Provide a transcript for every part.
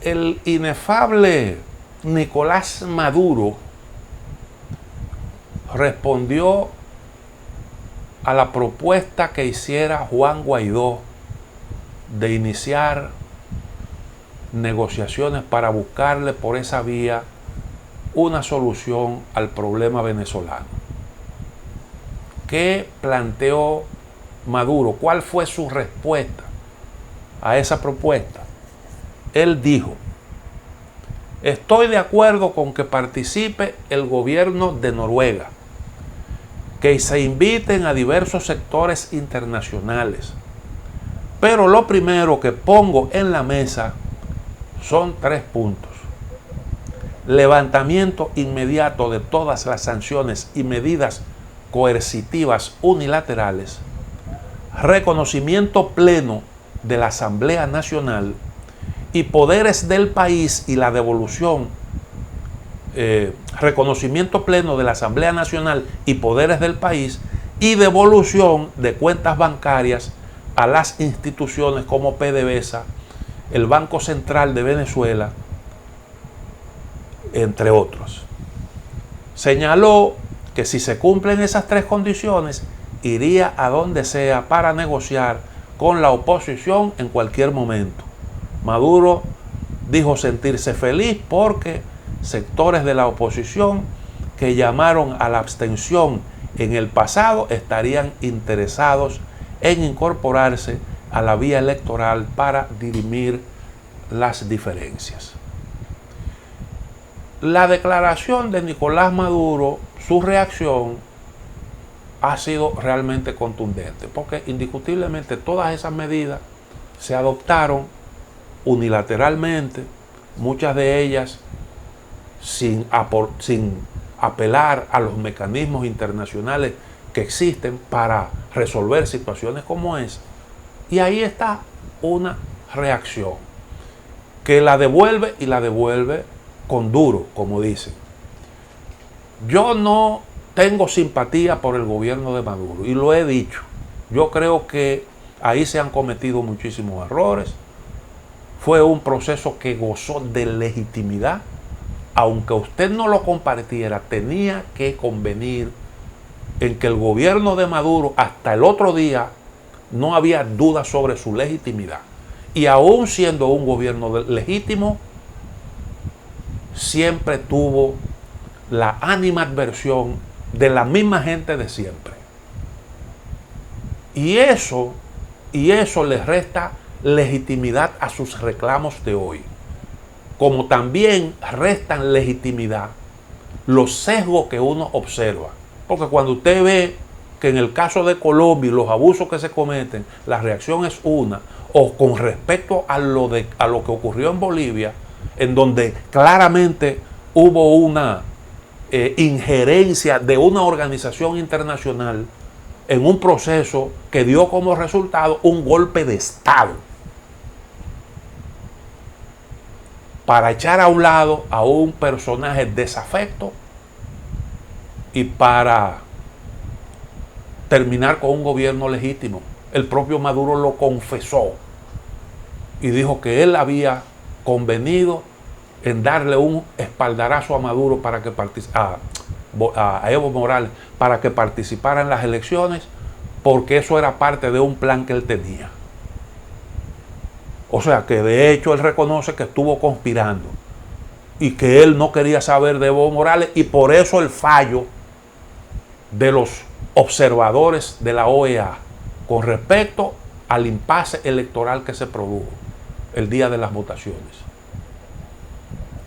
el inefable Nicolás Maduro respondió a la propuesta que hiciera Juan Guaidó de iniciar negociaciones para buscarle por esa vía una solución al problema venezolano. ¿Qué planteó Maduro? ¿Cuál fue su respuesta a esa propuesta? Él dijo: estoy de acuerdo con que participe el gobierno de Noruega, que se inviten a diversos sectores internacionales, pero lo primero que pongo en la mesa son 3 puntos. Levantamiento inmediato de todas las sanciones y medidas coercitivas unilaterales, reconocimiento pleno de la Asamblea Nacional y poderes del país y la devolución, reconocimiento pleno de la Asamblea Nacional y poderes del país y devolución de cuentas bancarias a las instituciones como PDVSA, el Banco Central de Venezuela, entre otros. Señaló que si se cumplen esas 3 condiciones, iría a donde sea para negociar con la oposición en cualquier momento. Maduro dijo sentirse feliz porque sectores de la oposición que llamaron a la abstención en el pasado estarían interesados en incorporarse a la vía electoral para dirimir las diferencias. La declaración de Nicolás Maduro, su reacción ha sido realmente contundente, porque indiscutiblemente todas esas medidas se adoptaron unilateralmente, muchas de ellas sin apelar a los mecanismos internacionales que existen para resolver situaciones como esa. Y ahí está una reacción que la devuelve, y la devuelve con duro, como dicen. Yo no tengo simpatía por el gobierno de Maduro, y lo he dicho. Yo creo que ahí se han cometido muchísimos errores. Fue un proceso que gozó de legitimidad. Aunque usted no lo compartiera, tenía que convenir en que el gobierno de Maduro, hasta el otro día, no había duda sobre su legitimidad. Y aún siendo un gobierno legítimo, siempre tuvo la animadversión de la misma gente de siempre. Y eso le resta legitimidad a sus reclamos de hoy. Como también restan legitimidad los sesgos que uno observa. Porque cuando usted ve que en el caso de Colombia y los abusos que se cometen, la reacción es una, o con respecto a lo que ocurrió en Bolivia, en donde claramente hubo una injerencia de una organización internacional en un proceso que dio como resultado un golpe de Estado para echar a un lado a un personaje desafecto y para terminar con un gobierno legítimo. El propio Maduro lo confesó y dijo que él había convenido en darle un espaldarazo a Maduro para que a Evo Morales para que participara en las elecciones, porque eso era parte de un plan que él tenía. O sea que de hecho él reconoce que estuvo conspirando y que él no quería saber de Evo Morales, y por eso el fallo de los observadores de la OEA con respecto al impasse electoral que se produjo el día de las votaciones.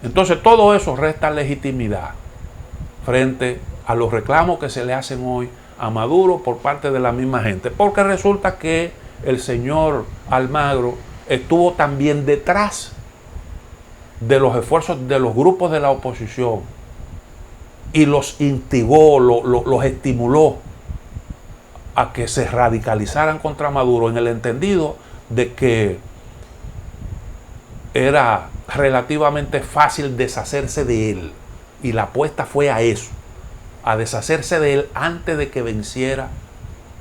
Entonces todo eso resta legitimidad frente a los reclamos que se le hacen hoy a Maduro por parte de la misma gente, porque resulta que el señor Almagro estuvo también detrás de los esfuerzos de los grupos de la oposición y los instigó, los estimuló a que se radicalizaran contra Maduro, en el entendido de que era relativamente fácil deshacerse de él, y la apuesta fue a eso, a deshacerse de él antes de que venciera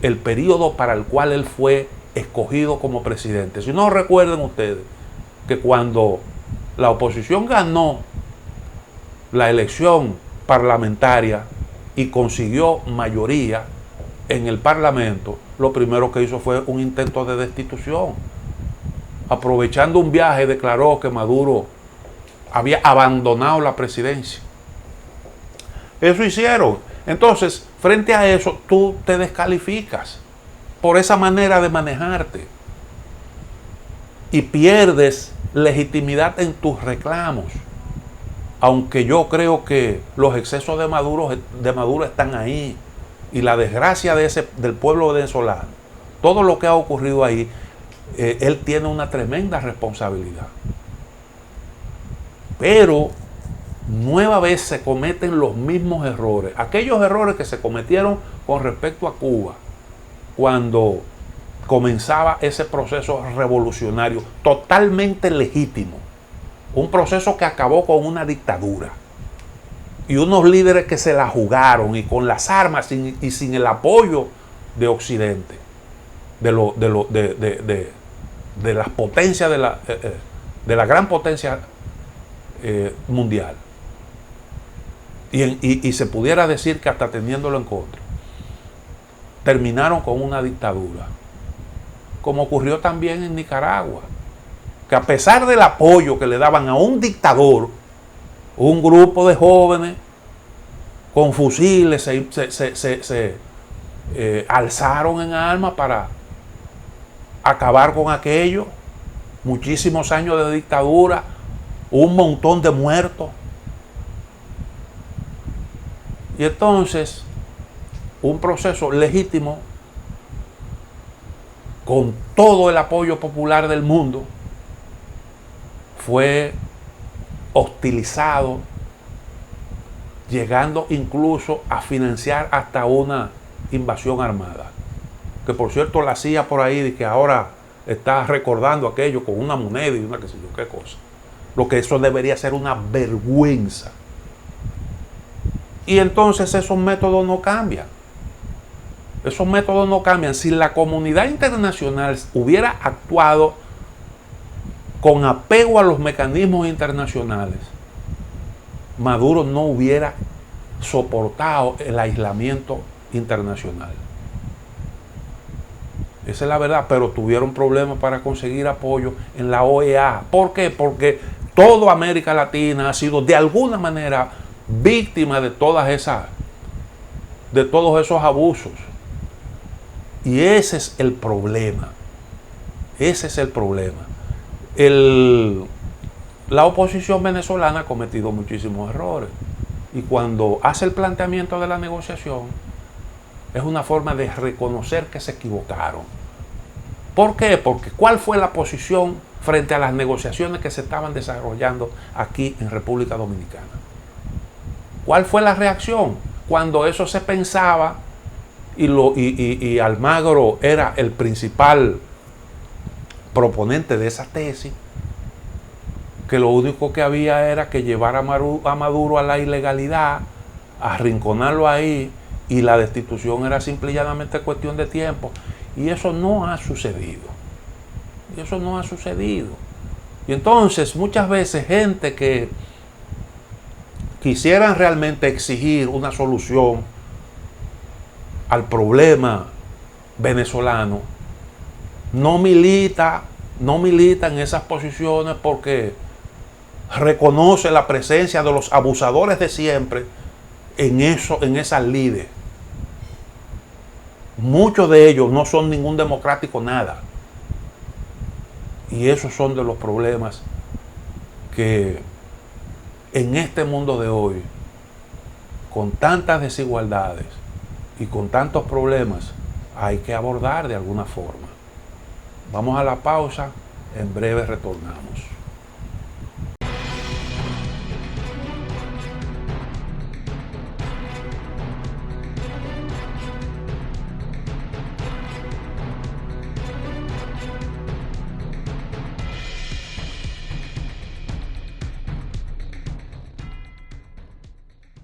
el periodo para el cual él fue escogido como presidente. Si no, recuerden ustedes que cuando la oposición ganó la elección parlamentaria y consiguió mayoría en el Parlamento, lo primero que hizo fue un intento de destitución. Aprovechando un viaje, declaró que Maduro había abandonado la presidencia. Eso hicieron. Entonces, frente a eso, tú te descalificas por esa manera de manejarte y pierdes legitimidad en tus reclamos. Aunque yo creo que los excesos de Maduro están ahí y la desgracia del pueblo venezolano, todo lo que ha ocurrido ahí, él tiene una tremenda responsabilidad. Pero nueva vez se cometen los mismos errores, aquellos errores que se cometieron con respecto a Cuba cuando comenzaba ese proceso revolucionario totalmente legítimo, un proceso que acabó con una dictadura y unos líderes que se la jugaron y con las armas y sin el apoyo de Occidente, de las potencias, de la gran potencia mundial. Y se pudiera decir que hasta teniéndolo en contra, terminaron con una dictadura, como ocurrió también en Nicaragua, que a pesar del apoyo que le daban a un dictador, un grupo de jóvenes con fusiles se alzaron en armas para acabar con aquello, muchísimos años de dictadura, un montón de muertos. Y entonces, un proceso legítimo, con todo el apoyo popular del mundo, fue hostilizado, llegando incluso a financiar hasta una invasión armada. Que por cierto la CIA por ahí, de que ahora está recordando aquello con una moneda y una qué sé yo qué cosa. Lo que eso debería ser una vergüenza. Y entonces esos métodos no cambian. Esos métodos no cambian. Si la comunidad internacional hubiera actuado con apego a los mecanismos internacionales, Maduro no hubiera soportado el aislamiento internacional. Esa es la verdad, pero tuvieron problemas para conseguir apoyo en la OEA. ¿Por qué? Porque toda América Latina ha sido de alguna manera víctima de todos esos abusos. Y ese es el problema. Ese es el problema. La oposición venezolana ha cometido muchísimos errores. Y cuando hace el planteamiento de la negociación, es una forma de reconocer que se equivocaron. ¿Por qué? Porque ¿cuál fue la posición frente a las negociaciones que se estaban desarrollando aquí en República Dominicana? ¿Cuál fue la reacción? Cuando eso se pensaba y Almagro era el principal proponente de esa tesis, que lo único que había era que llevar a Maduro a la ilegalidad, arrinconarlo ahí, y la destitución era simple y llanamente cuestión de tiempo. Y eso no ha sucedido. Y eso no ha sucedido. Y entonces muchas veces gente que quisieran realmente exigir una solución al problema venezolano, no milita en esas posiciones porque reconoce la presencia de los abusadores de siempre en esas lides. Muchos de ellos no son ningún democrático, nada. Y esos son de los problemas que en este mundo de hoy, con tantas desigualdades y con tantos problemas, hay que abordar de alguna forma. Vamos a la pausa, en breve retornamos.